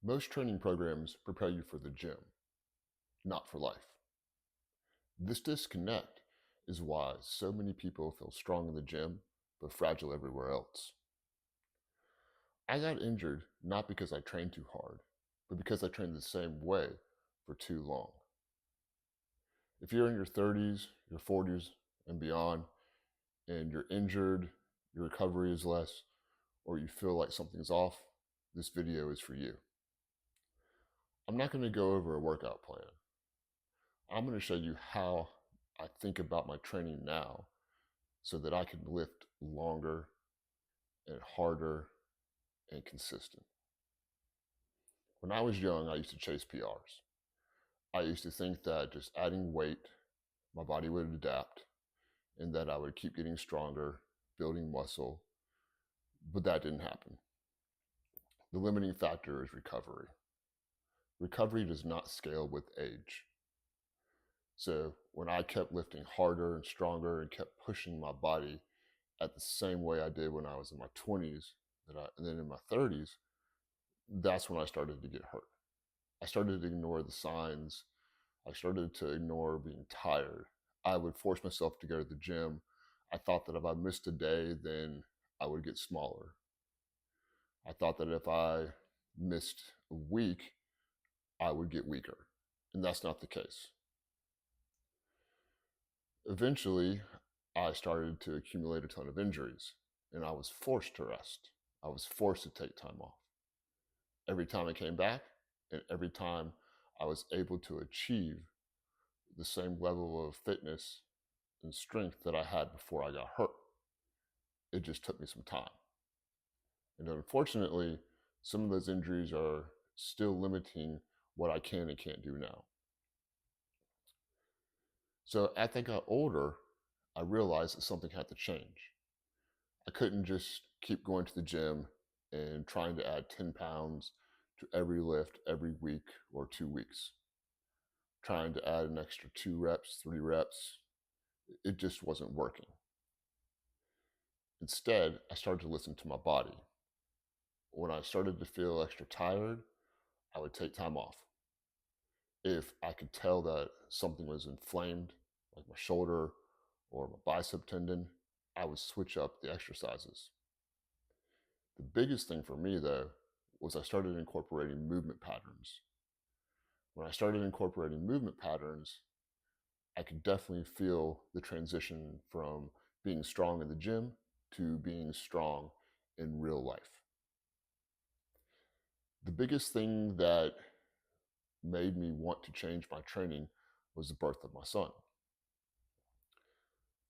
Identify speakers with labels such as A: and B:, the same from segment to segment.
A: Most training programs prepare you for the gym, not for life. This disconnect is why so many people feel strong in the gym, but fragile everywhere else. I got injured not because I trained too hard, but because I trained the same way for too long. If you're in your 30s, your 40s, and beyond, and you're injured, your recovery is less, or you feel like something's off, this video is for you. I'm not going to go over a workout plan. I'm going to show you how I think about my training now so that I can lift longer and harder and consistent. When I was young, I used to chase PRs. I used to think that just adding weight, my body would adapt and that I would keep getting stronger, building muscle, but that didn't happen. The limiting factor is recovery. Recovery does not scale with age. So when I kept lifting harder and stronger and kept pushing my body at the same way I did when I was in my 20s, and then in my 30s, that's when I started to get hurt. I started to ignore the signs. I started to ignore being tired. I would force myself to go to the gym. I thought that if I missed a day, then I would get smaller. I thought that if I missed a week, I would get weaker. And that's not the case. Eventually, I started to accumulate a ton of injuries, and I was forced to rest. I was forced to take time off. Every time I came back, and every time I was able to achieve the same level of fitness and strength that I had before I got hurt, it just took me some time. And unfortunately, some of those injuries are still limiting what I can and can't do now. So as I got older, I realized that something had to change. I couldn't just keep going to the gym and trying to add 10 pounds to every lift every week or 2 weeks. Trying to add an extra 2 reps, 3 reps, it just wasn't working. Instead, I started to listen to my body. When I started to feel extra tired, I would take time off. If I could tell that something was inflamed, like my shoulder or my bicep tendon, I would switch up the exercises. The biggest thing for me, though, was I started incorporating movement patterns. When I started incorporating movement patterns, I could definitely feel the transition from being strong in the gym to being strong in real life. The biggest thing that made me want to change my training was the birth of my son.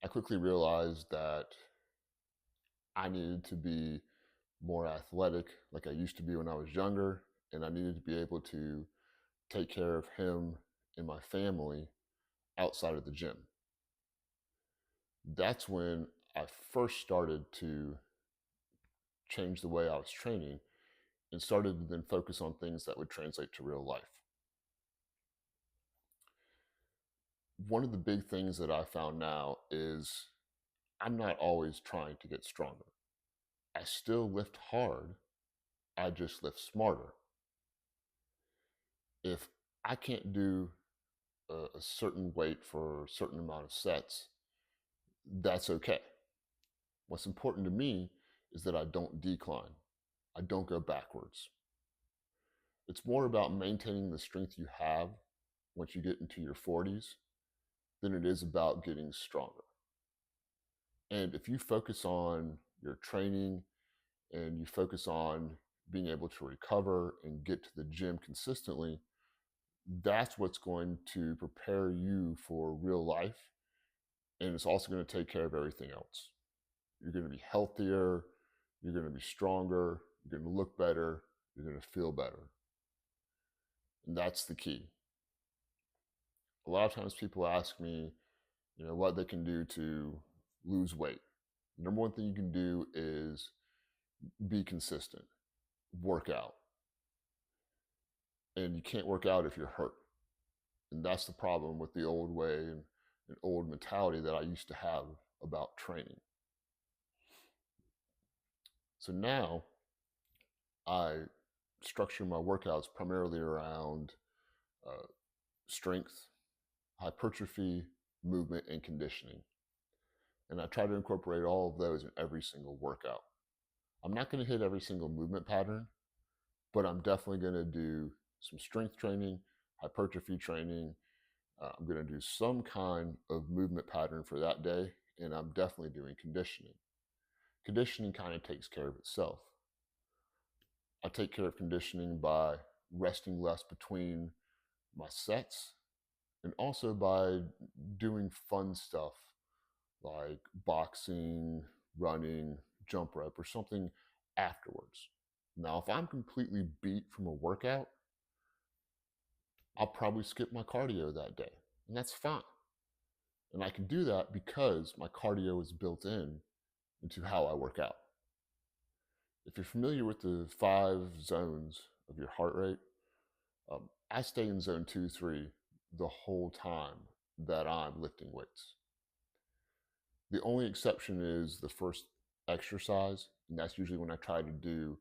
A: I quickly realized that I needed to be more athletic like I used to be when I was younger, and I needed to be able to take care of him and my family outside of the gym. That's when I first started to change the way I was training and started to then focus on things that would translate to real life. One of the big things that I found now is I'm not always trying to get stronger. I still lift hard, I just lift smarter. If I can't do a certain weight for a certain amount of sets, that's okay. What's important to me is that I don't decline, I don't go backwards. It's more about maintaining the strength you have once you get into your 40s than it is about getting stronger. And if you focus on your training and you focus on being able to recover and get to the gym consistently, that's what's going to prepare you for real life. And it's also going to take care of everything else. You're going to be healthier, you're going to be stronger, you're going to look better, you're going to feel better. And that's the key. A lot of times people ask me, what they can do to lose weight. Number one thing you can do is be consistent, work out. And you can't work out if you're hurt. And that's the problem with the old way and old mentality that I used to have about training. So now I structure my workouts primarily around uh, strength, hypertrophy, movement, and conditioning. And I try to incorporate all of those in every single workout. I'm not going to hit every single movement pattern, but I'm definitely going to do some strength training, hypertrophy training. I'm going to do some kind of movement pattern for that day, and I'm definitely doing conditioning. Conditioning kind of takes care of itself. I take care of conditioning by resting less between my sets and also by doing fun stuff like boxing, running, jump rope, or something afterwards. Now, if I'm completely beat from a workout, I'll probably skip my cardio that day, and that's fine. And I can do that because my cardio is built in into how I work out. If you're familiar with the 5 zones of your heart rate, I stay in zone 2, 3 the whole time that I'm lifting weights. The only exception is the first exercise, and that's usually when I try to do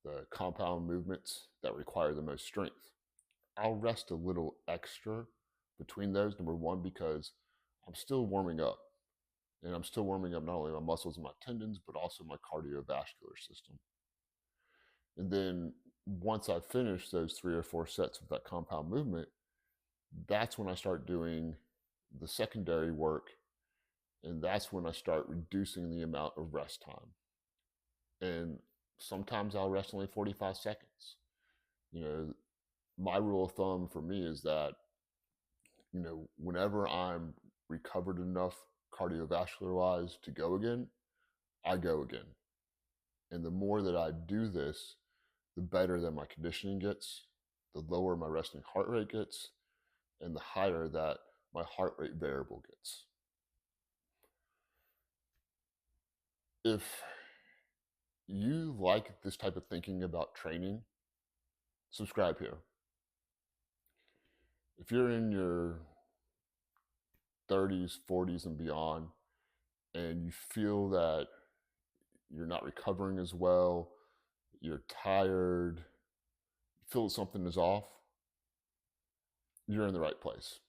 A: the compound movements that require the most strength. I'll rest a little extra between those, number one, because I'm still warming up. And I'm still warming up not only my muscles and my tendons, but also my cardiovascular system. And then once I finish those 3 or 4 sets of that compound movement, that's when I start doing the secondary work. And that's when I start reducing the amount of rest time. And sometimes I'll rest only 45 seconds. You know, my rule of thumb for me is that, whenever I'm recovered enough cardiovascular wise to go again, I go again. And the more that I do this, the better that my conditioning gets, the lower my resting heart rate gets, and the higher that my heart rate variable gets. If you like this type of thinking about training, subscribe here. If you're in your 30s, 40s, and beyond, and you feel that you're not recovering as well, you're tired, you feel that something is off, you're in the right place.